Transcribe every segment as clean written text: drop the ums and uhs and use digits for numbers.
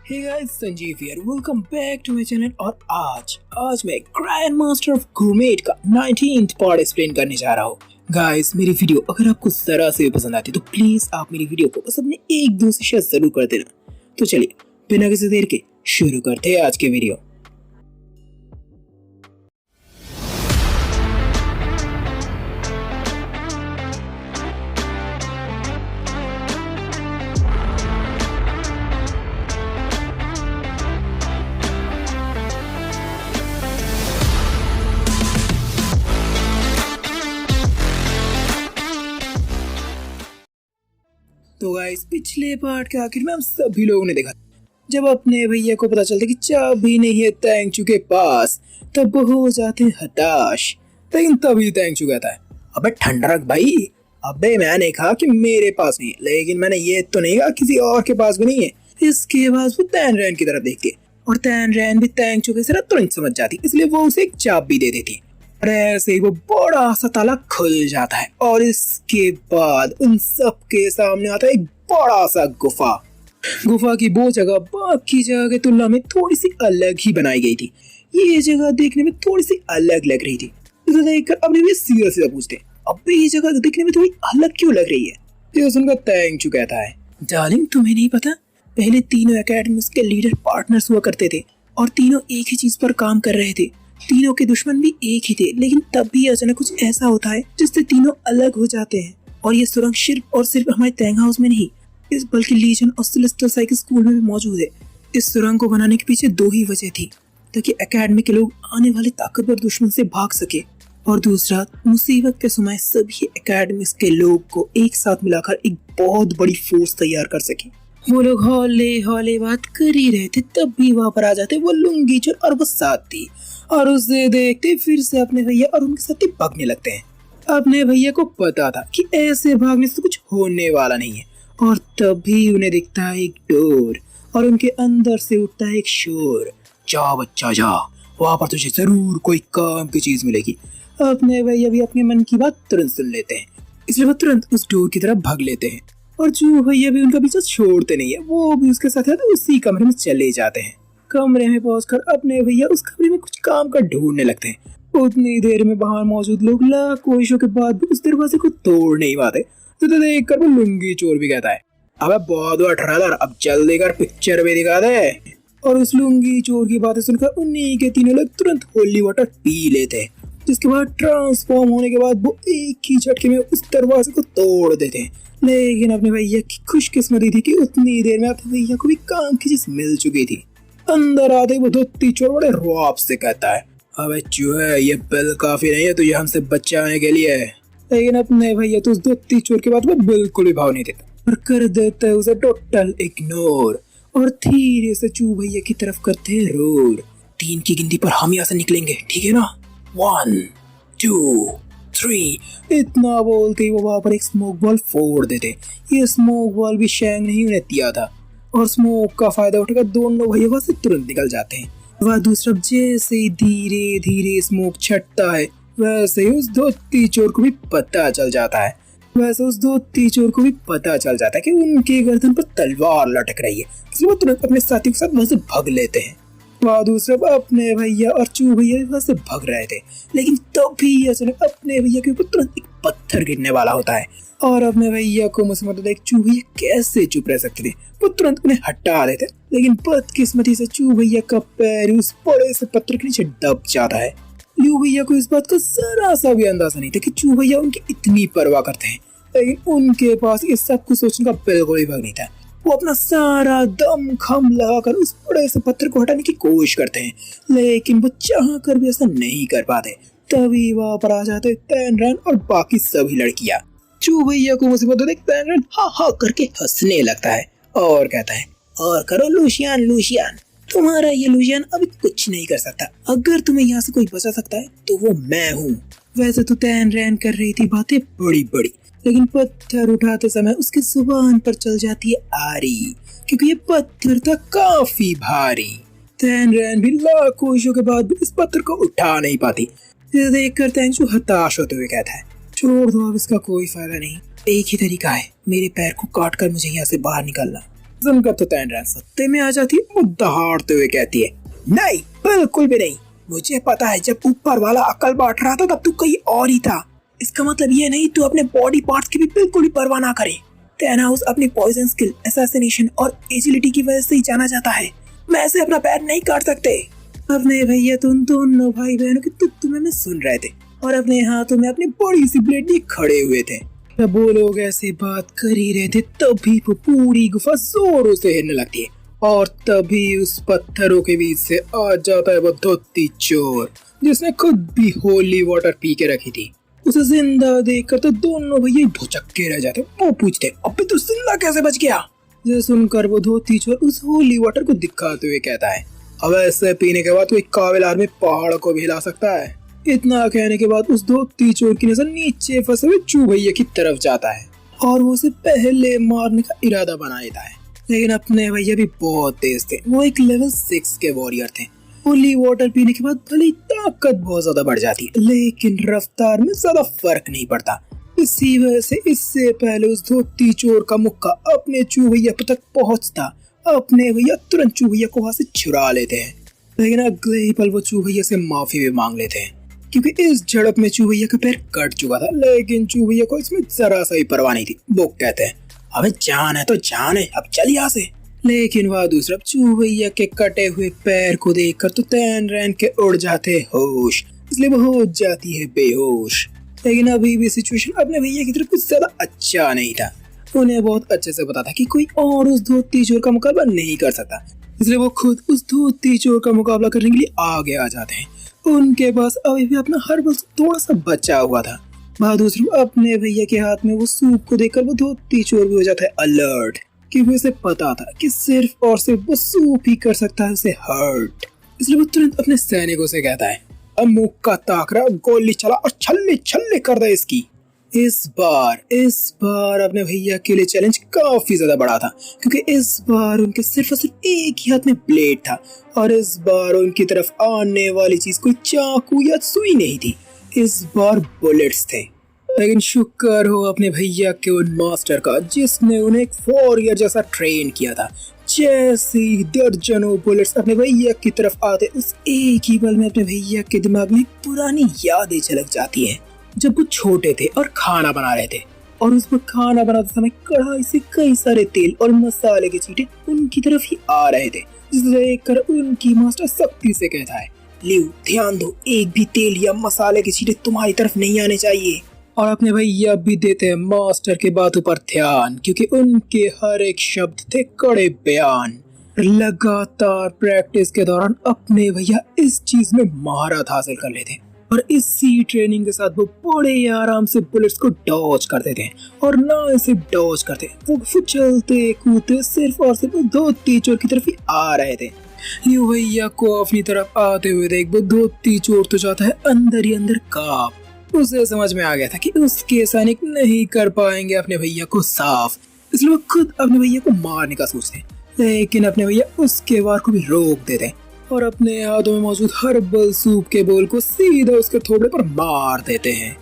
Hey guys, Sanjeev here. Welcome back to my channel. और आज मैं ग्रैंड मास्टर ऑफ घूमेट का 19th पार्ट एक्सप्लेन करने जा रहा हूँ। गाइस, मेरी वीडियो अगर आपको जरा से भी पसंद आती है तो प्लीज आप मेरी वीडियो को बस अपने एक दो से शेयर जरूर कर देना। तो चलिए बिना किसी देर के शुरू करते हैं आज के वीडियो। तो गाइस, पिछले पार्ट के आखिर में हम सभी लोगों ने देखा जब अपने भैया को पता चलता कि चाबी नहीं है तेंगचू के पास, तब वो हो जाते हैं हताश। लेकिन तभी तेंगचू कहता है, अबे ठंडा रख भाई। अबे मैंने कहा कि मेरे पास नहीं है, लेकिन मैंने ये तो नहीं कहा किसी और के पास भी नहीं है। इसके बाद वो तैनरैन की तरफ देखती है और तैनरैन भी तेंगचू के तरह तुरंत समझ जाती, इसलिए वो उसे एक चाबी दे देती। और ऐसे ही वो बड़ा सा ताला खुल जाता है और इसके बाद उन सब के सामने आता है एक बड़ा सा गुफा की वो जगह बाकी जगह की तुलना में थोड़ी सी अलग ही बनाई गई थी। ये जगह देखने में थोड़ी सी अलग लग रही थी। इसे देखकर अपने भी सीधा पूछते, अब ये जगह देखने में थोड़ी अलग क्यों लग रही है? ये सुनकर तेंगचू कहता है, डार्लिंग तुम्हें नहीं पता, पहले तीनों एकेडमीज के लीडर पार्टनर्स हुआ करते थे और तीनों एक ही चीज पर काम कर रहे थे। तीनों के दुश्मन भी एक ही थे, लेकिन तब भी अचानक कुछ ऐसा होता है जिससे तीनों अलग हो जाते हैं। और ये सुरंग सिर्फ हमारे तैंग हाउस में नहीं, बल्कि लीजन और सेलेस्टियल साइकिल स्कूल में भी मौजूद है। इस सुरंग को बनाने के पीछे दो ही वजह थी, ताकि एकेडमी के लोग आने वाले ताकतवर दुश्मन से भाग सके, और दूसरा मुसीबत के समय सभी एकेडमी के लोग को एक साथ मिलाकर एक बहुत बड़ी फोर्स तैयार कर सके। वो लोग हौले बात कर ही रहे थे, तब भी वहाँ पर आ जाते वो लुंगी चोर और वो साथी, और उसे देखते फिर से अपने भैया और उनके साथी भागने लगते हैं। अपने भैया को पता था कि ऐसे भागने से कुछ होने वाला नहीं है, और तभी उन्हें दिखता है एक डोर और उनके अंदर से उठता है एक शोर, जा बच्चा जा, वहाँ पर तुझे जरूर कोई काम की चीज मिलेगी। अपने भैया भी अपने मन की बात तुरंत सुन लेते हैं, इसलिए वो तुरंत उस डोर की तरफ भाग लेते हैं। और जो भैया भी उनका पीछा छोड़ते नहीं है, वो भी उसके साथ उसी कमरे में चले जाते हैं। कमरे में पहुंचकर अपने भैया उस कमरे में कुछ काम का ढूंढने लगते हैं। उतनी देर में बाहर मौजूद लोग लाख कोशिशों के बाद भी उस दरवाजे को तोड़ नहीं पाते। तो देखकर वो लुंगी चोर भी कहता है, अबे बहुत हुआ ट्रेलर, अब जल्दी कर पिक्चर भी दिखा दे। और उस लुंगी चोर की बातें सुनकर उन्हीं के तीनों लोग तुरंत होली वाटर पी लेते हैं, जिसके बाद ट्रांसफॉर्म होने के बाद वो एक ही झटके में उस दरवाजे को तोड़ देते हैं। लेकिन अपने भैया की खुशकिस्मती थी कि उतनी देर में अपने भैया को भी काम की चीज मिल चुकी थी। अंदर आते वो धोती चोर बड़े रौब से कहता है, अबे चूहे, ये बिल काफी नहीं है तुझे हमसे बचाने के लिए। लेकिन अपने भैया तो उस धोती चोर के बाद वो बिल्कुल भी भाव नहीं देता और कर देता है उसे टोटल इग्नोर, और धीरे से चू भैया की तरफ करते हैं रोड। 3 की गिनती पर हम यहाँ से निकलेंगे, ठीक है ना? 1 2 3। इतना बोलते ही वो वहाँ पर एक स्मोक बॉल फोड़ देते। ये स्मोक बॉल भी शैंग नहीं उन्हें दिया था, और स्मोक का फायदा उठाकर दोनों भैया वहाँ से तुरंत निकल जाते हैं। वह दूसरा जैसे ही धीरे धीरे स्मोक छटता है, वैसे ही उस धोती चोर को भी पता चल जाता है कि उनके गर्दन पर तलवार लटक रही है, इसलिए वो तुरंत अपने साथी के साथ वहाँ से भाग लेते हैं। वहाँ दूसरा अपने भैया और चू भैया वहाँ से भाग रहे थे, लेकिन तभी अचानक अपने भैया के ऊपर तुरंत एक पत्थर गिरने वाला होता है, और अपने भैया को मुसीबत देख चू भैया कैसे चुप रह सकते थे, वो तुरंत उन्हें हटा देते। लेकिन बदकिस्मती से चू भैया का पैर उस बड़े से पत्थर के नीचे दब जाता है। लू भैया को इस बात का जरा सा भी अंदाजा नहीं था कि चू भैया उनकी इतनी परवाह करते हैं, लेकिन उनके पास इस सब कुछ सोचने का बिल्कुल भी वक्त नहीं था। वो अपना सारा दम खम लगाकर उस बड़े से पत्थर को हटाने की कोशिश करते हैं, लेकिन वो चाह कर भी ऐसा नहीं कर पाते। तभी वहाँ पर आ जाते तैनरैन और बाकी सभी लड़कियाँ। चू भैया को मुसीबत देख तैनरैन हा हा करके हंसने लगता है और कहता है, और करो लूशियान, तुम्हारा ये लूशियान अभी कुछ नहीं कर सकता। अगर तुम्हें यहाँ से कोई बचा सकता है तो वो मैं हूँ। वैसे तो तैनरैन कर रही थी बातें बड़ी बड़ी, लेकिन पत्थर उठाते समय उसकी जुबान पर चल जाती है आरी, क्योंकि ये पत्थर था काफी भारी। तैनरैन भी लाख कोशिशों के बाद भी इस पत्थर को उठा नहीं पाती। इसे देखकर तेंगचू हताश होते हुए कहता है, छोड़ दो, अब इसका कोई फायदा नहीं। एक ही तरीका है, मेरे पैर को काट कर मुझे यहाँ से बाहर निकालना। सुनकर तो तैनरैन सत्ते में आ जाती है। वो दहाड़ते हुए कहती है, नहीं बिल्कुल भी नहीं, मुझे पता है जब ऊपर वाला अकल बांट रहा था तब तू कहीं और ही था। इसका मतलब ये नहीं तू अपने बॉडी पार्ट्स की भी बिल्कुल भी परवाह ना करे। टेनहाउस अपनी पॉइजन स्किल, असैसिनेशन और एजिलिटी की वजह से ही जाना जाता है। मैं ऐसे अपना पैर नहीं काट सकते। अपने भैया तुम दोनों भाई बहनों की तुम्हें में सुन रहे थे और अपने हाथों में अपनी बड़ी सी ब्लेड लिए खड़े हुए थे। जब वो लोग ऐसे बात कर ही रहे थे तभी वो पूरी गुफा जोरों से हिलने लगती है और तभी उस पत्थरों के बीच से आ जाता है वो धोती चोर जिसने खुद भी होली वाटर पी के रखी थी। उसे जिंदा देखकर तो दोनों भैया भुचक्के रह जाते। वो पूछते, अबे तू जिंदा कैसे बच गया? ये सुनकर वो धोती चोर उस होली वाटर को दिखाते हुए कहता है, अब ऐसे पीने के बाद कोई काबिल आदमी पहाड़ को भी हिला सकता है। इतना कहने के बाद उस धोती चोर की नजर नीचे फंसे हुए चू भैया की तरफ जाता है और वो उसे पहले मारने का इरादा बना लेता है। लेकिन अपने भैया भी बहुत तेज थे। वो एक लेवल 6 के वॉरियर थे। होली वाटर पीने के बाद भले ताकत बहुत ज्यादा बढ़ जाती है लेकिन रफ्तार में ज्यादा फर्क नहीं पड़ता। इसी वजह से इससे पहले उस धोती चोर का मुक्का अपने चू भैया तक पहुंचता, अपने भैया तुरंत चू भैया को वहां से छुड़ा लेते हैं। लेकिन अगले ही पल वो चू भैया से माफी भी मांग लेते हैं क्योंकि इस झड़प में चू भैया का पैर कट चुका था। लेकिन चू भैया को इसमें जरा सा ही परवाह नहीं थी। वो कहते हैं, अबे जान है तो जान है, अब चल यहाँ से। लेकिन वह दूसरा चू भैया के कटे हुए पैर को देखकर तो तैनरैन के उड़ जाते होश, इसलिए वो हो जाती है बेहोश। लेकिन अभी भी सिचुएशन अपने भैया की तरफ कुछ ज्यादा अच्छा नहीं था। उन्हें बहुत अच्छे से पता था कि कोई और उस धोती चोर का मुकाबला नहीं कर सकता, इसलिए वो खुद उस धोती चोर का मुकाबला करने के लिए आगे आ जाते हैं। उनके पास अभी भी अपना हर्बल थोड़ा सा बचा हुआ था। बहादुर अपने भैया के हाथ में वो सूप को देखकर वो धोती चोर भी हो जाता है अलर्ट, क्योंकि उसे पता था कि सिर्फ और सिर्फ वो सूप ही कर सकता है उसे हर्ट। इसलिए वो तुरंत अपने सैनिकों से कहता है, अब मुक्का ताक रहा, गोली चला और छल्ले छल्ले कर दे इसकी। इस बार अपने भैया के लिए चैलेंज काफी ज्यादा बड़ा था क्योंकि इस बार उनके सिर्फ और सिर्फ एक ही हाथ में ब्लेड था और इस बार उनकी तरफ आने वाली चीज कोई चाकू या सुई नहीं थी, इस बार बुलेट्स थे। लेकिन शुक्र हो अपने भैया के उन मास्टर का जिसने उन्हें एक वॉरियर जैसा ट्रेन किया था। जैसे ही दर्जनों बुलेट्स अपने भैया की तरफ आते उस एक ही पल में अपने भैया के दिमाग में पुरानी यादें झलक जाती हैं जब वो छोटे थे और खाना बना रहे थे और उस पर खाना बनाते समय कढ़ाई से कई सारे तेल और मसाले के छींटे उनकी तरफ ही आ रहे थे, जिसे देखकर उनकी मास्टर सख्ती से कहता है, लियो ध्यान दो, एक भी तेल या मसाले के छींटे तुम्हारी तरफ नहीं आने चाहिए। और अपने भैया भी देते हैं मास्टर के बातों पर ध्यान क्योंकि उनके हर एक शब्द थे कड़े बयान। लगातार प्रैक्टिस के दौरान अपने भैया इस चीज में महारत हासिल कर लेते और इसी ट्रेनिंग के साथ वो बड़े आराम से बुलेट्स को डॉज करते थे और ना सिर्फ डॉज करते, वो चलते कूदते सिर्फ और सिर्फ धोती चोर की तरफ ही आ रहे थे। लियो भैया को अपनी तरफ आते हुए देख वो धोती चोर तो जाता है अंदर ही अंदर कांप। उसे समझ में आ गया था कि उसके सैनिक नहीं कर पाएंगे अपने भैया को साफ, इसलिए वो खुद अपने भैया को मारने का सोचते, लेकिन अपने भैया उसके वार को भी रोक देते और अपने हाथों में मौजूद हर्बल सूप के बोल को सीधा उसके थोबड़े पर मार देते हैं।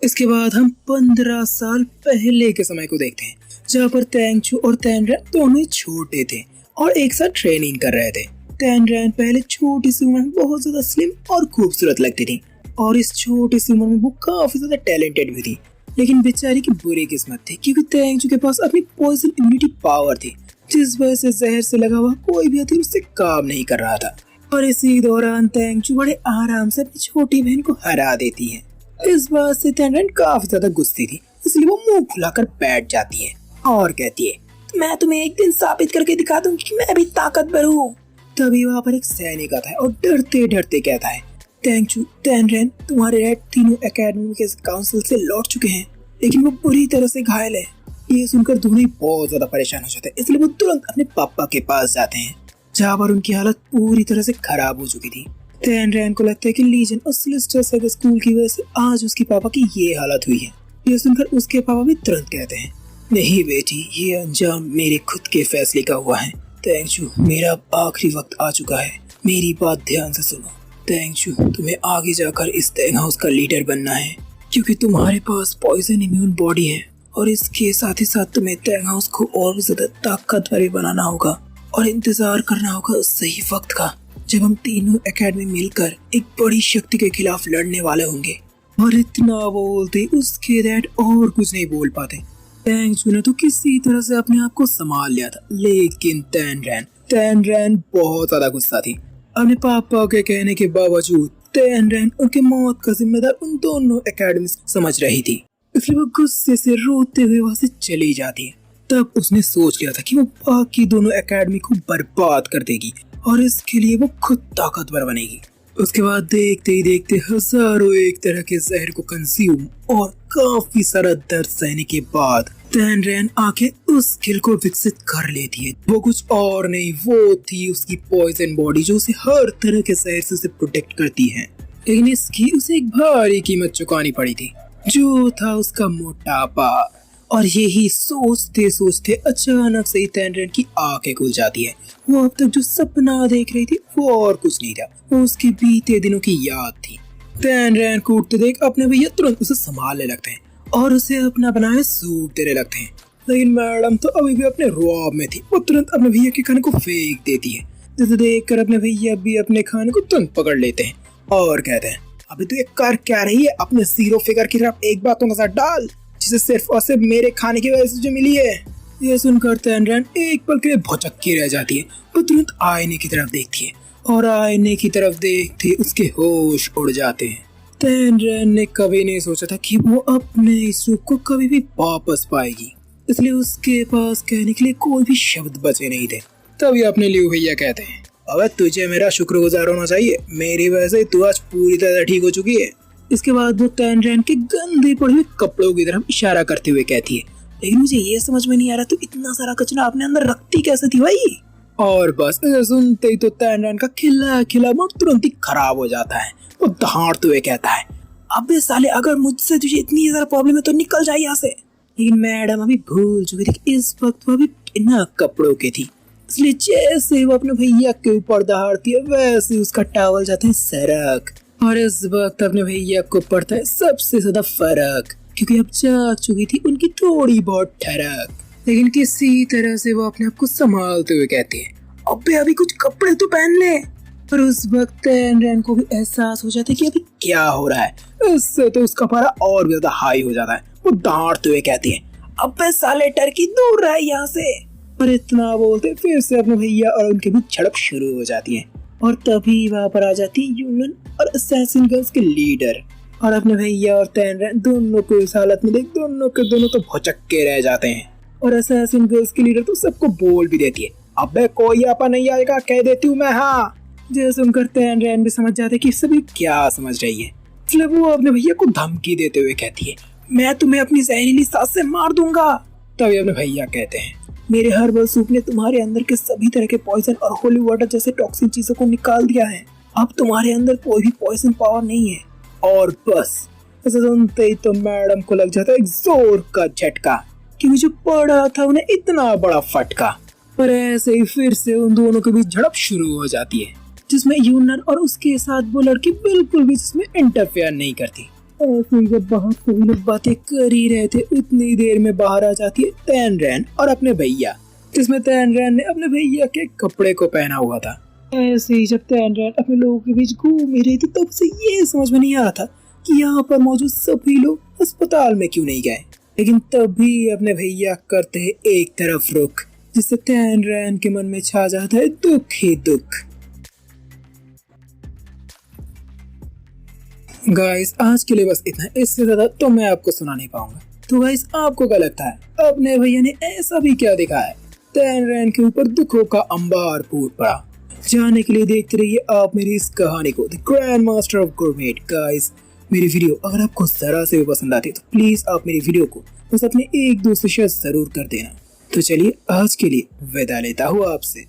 इसके बाद हम 15 साल पहले के समय को देखते हैं जहाँ पर तैंगचू और तैनरैन दोनों ही छोटे थे और एक साथ ट्रेनिंग कर रहे थे। तैनरैन पहले छोटी सी उम्र में बहुत ज्यादा स्लिम और खूबसूरत लगती थी और इस छोटी सी उम्र में वो काफी ज्यादा टैलेंटेड भी थी, लेकिन बेचारी की बुरी किस्मत थी क्योंकि तैंगचू के पास अपनी पॉइजन इम्यूनिटी पावर थी जिस वजह से जहर से लगा हुआ कोई भी हथियार उससे काम नहीं कर रहा था। और इसी दौरान तैंगचू बड़े आराम से अपनी छोटी बहन को हरा देती है। इस बात से तैनरैन काफी ज्यादा गुस्सी थी, इसलिए वो मुंह फुलाकर बैठ जाती है और कहती है, तो मैं तुम्हें एक दिन साबित करके दिखा दूंगी कि मैं भी ताकतवर हूँ। तभी वहाँ पर एक सैनिक आता है और डरते डरते कहता है, तैंगचू तैनरैन तुम्हारे रेड तीनों एकेडमी के काउंसिल से लौट चुके हैं, लेकिन वो बुरी तरह से घायल है। ये सुनकर दोनों ही बहुत ज्यादा परेशान हो जाते हैं, इसलिए वो तुरंत अपने पापा के पास जाते हैं जहाँ पर उनकी हालत पूरी तरह से खराब हो चुकी थी। तैनरैन को लगता है कि लीजन और सिलिस्टर से स्कूल की वजह से आज उसके पापा की ये हालत हुई है। ये सुनकर उसके पापा भी तुरंत कहते हैं, नहीं बेटी, ये अंजाम मेरे खुद के फैसले का हुआ है। तैंगचू मेरा आखिरी वक्त आ चुका है, मेरी बात ध्यान से सुनो। तैंगचू तुम्हें आगे जाकर इस टैंग हाउस का लीडर बनना है क्योंकि तुम्हारे पास पॉइजन इम्यून बॉडी है और इसके साथ ही साथ तुम्हें टैंग हाउस को और भी ज्यादा ताकतवर भी बनाना होगा और इंतजार करना होगा उस सही वक्त का जब हम तीनों एकेडमी मिलकर एक बड़ी शक्ति के खिलाफ लड़ने वाले होंगे। और इतना बोलते उसके डैड और कुछ नहीं बोल पाते। टैंग चू ने तो किसी तरह से अपने आप को संभाल लिया था, लेकिन टैन रैन बहुत ज्यादा गुस्सा थी। अपने पापा के कहने के बावजूद टैन रैन उनके मौत का जिम्मेदार उन दोनों एकेडमी समझ रही थी, इसलिए वो गुस्से से रोते हुए वहां से चली जाती है। तब उसने सोच लिया था कि वो बाकी दोनों एकेडमी को बर्बाद कर देगी और इसके लिए वो खुद ताकतवर बनेगी। उसके बाद देखते ही देखते हजारों एक तरह के जहर को कंज्यूम और काफी सारा दर्द सहने के बाद टैन रैन आके उस स्किल को विकसित कर लेती है। वो कुछ और नहीं, वो थी उसकी पॉइजन बॉडी जो उसे हर तरह के जहर से उसे प्रोटेक्ट करती है। लेकिन इसकी उसे एक भारी कीमत चुकानी पड़ी थी, जो था उसका मोटापा। और यही सोचते सोचते अचानक से ही टैन रैन की आंखें खुल जाती है। वो अब तक जो सपना देख रही थी वो और कुछ नहीं था, वो उसके बीते दिनों की याद थी। टैन रैन को उठते देख अपने भैया तुरंत उसे संभालने लगते हैं और उसे अपना बनाए सूप देने लगते हैं। लेकिन मैडम तो अभी भी अपने रुआब में थी, वो तुरंत अपने भैया के खाने को फेंक देती है, जिसे देख कर अपने भैया भी अपने खाने को तुरंत पकड़ लेते हैं और कहते हैं, अभी तो ये कर क्या रही है? अपने जीरो फिगर की तरफ एक बात तो नजर डाल, जिसे सिर्फ और सिर्फ मेरे खाने की वजह से जो मिली है। यह सुनकर टैन रैन एक पल के लिए भौचक्की रह जाती है। वो तुरंत आईने की तरफ देखती है और आईने की तरफ देखते उसके होश उड़ जाते हैं। टैन रैन ने कभी नहीं सोचा था कि वो अपने इस रूप को कभी भी वापस पाएगी, इसलिए उसके पास कहने के लिए कोई भी शब्द बचे नहीं थे। तभी अपने लियो भैया कहते हैं, अबे तुझे मेरा शुक्रगुजार होना चाहिए, मेरी वजह से तू आज पूरी तरह ठीक हो चुकी है। इसके बाद वो टैन रैन के गंदे पड़े हुए कपड़ों की तरफ इशारा करते हुए कहती है, लेकिन मुझे ये समझ में नहीं आ रहा तू इतना सारा कचरा अपने अंदर रखती कैसे थी भाई? और बस सुनते ही तो टैन रैन का खिला मूड तुरंत ही खराब हो जाता है। वो दहाड़ते हुए कहता है, अबे साले अगर मुझसे तुझे इतनी ज्यादा प्रॉब्लम है तो निकल जाए यहाँ से। लेकिन मैडम अभी भूल चुकी थी कि इस वक्त वो अभी बिना कपड़ों के थी, इसलिए जैसे वो अपने भैया के ऊपर दहाड़ती है वैसे उसका टावल जाता है सरक। और इस वक्त अपने भैया को पड़ता है सबसे ज्यादा फर्क, क्योंकि अब जाग चुकी थी उनकी थोड़ी बहुत ठरक। लेकिन किसी तरह से वो अपने आप को संभालते हुए कहती है, अबे अभी कुछ कपड़े तो पहन ले। पर उस वक्त टैन रैन को भी एहसास हो जाता है कि अभी क्या हो रहा है। इससे तो उसका पारा और भी ज्यादा हाई हो जाता है। वो दहाड़ते हुए कहती है, अबे साले टर्की दूर रहे यहाँ से। और इतना बोलते फिर से अपने भैया और उनके बीच झड़प शुरू हो जाती है। और तभी वहाँ पर आ जाती है यूनियन और असैसिन गर्ल्स के लीडर। और अपने भैया और टैन रैन दोनों को इस हालत में देख दोनों के दोनों तो भौचक्के रह जाते हैं। और असैसिन गर्ल्स की लीडर तो सबको बोल भी देती है, अबे कोई आपा नहीं आएगा, कह देती हूँ मैं हाँ। जैसे सुनकर टैन रैन भी समझ जाते कि सभी क्या समझ रही है, इसलिए वो अपने भैया को धमकी देते हुए कहती है, मैं तुम्हें अपनी जहरीली सांस से मार दूंगा। तभी अपने भैया कहते हैं, मेरे हर्बल सूप ने तुम्हारे अंदर के सभी तरह के पॉइजन और होली वाटर जैसे टॉक्सिन चीजों को निकाल दिया है। अब तुम्हारे अंदर कोई भी पॉइजन पावर नहीं है। और बस ऐसा सुनते ही तो मैडम को लग जाता है एक जोर का झटका, क्योंकि जो पड़ा था उन्हें इतना बड़ा फटका। पर ऐसे ही फिर से उन दोनों के बीच झड़प शुरू हो जाती है, जिसमें यूनर और उसके साथ वो लड़की बिल्कुल भी इसमें इंटरफेयर नहीं करती। ऐसे ही जब बाहर सभी लोग बातें कर ही रहे थे, उतनी देर में बाहर आ जाती है टैन रैन और अपने भैया, जिसमें टैन रैन ने अपने भैया के कपड़े को पहना हुआ था। ऐसे ही जब टैन रैन अपने लोगों के बीच घूम ही रही थी, तब से ये समझ में नहीं आ रहा था कि यहाँ पर मौजूद सभी लोग अस्पताल में क्यों नहीं गए। लेकिन तभी अपने भैया करते हैं एक तरफ रुख, जिससे टैन रैन के मन में छा जाता है दुख ही दुख। गाइस आज के लिए बस इतना, इससे ज्यादा तो मैं आपको सुना नहीं पाऊंगा। तो गाइस आपको क्या लगता है, अपने भैया ने ऐसा भी क्या दिखाया? टैन रैन के ऊपर दुखों का अंबार फूट पड़ा। जानने के लिए देखते रहिए आप मेरी इस कहानी को, the grand master of gourmet. Guys मेरी वीडियो अगर आपको जरा से भी पसंद आती है तो प्लीज आप मेरी वीडियो को बस अपने एक दोस्त से शेयर जरूर कर देना। तो चलिए आज के लिए विदा लेता हूँ आपसे।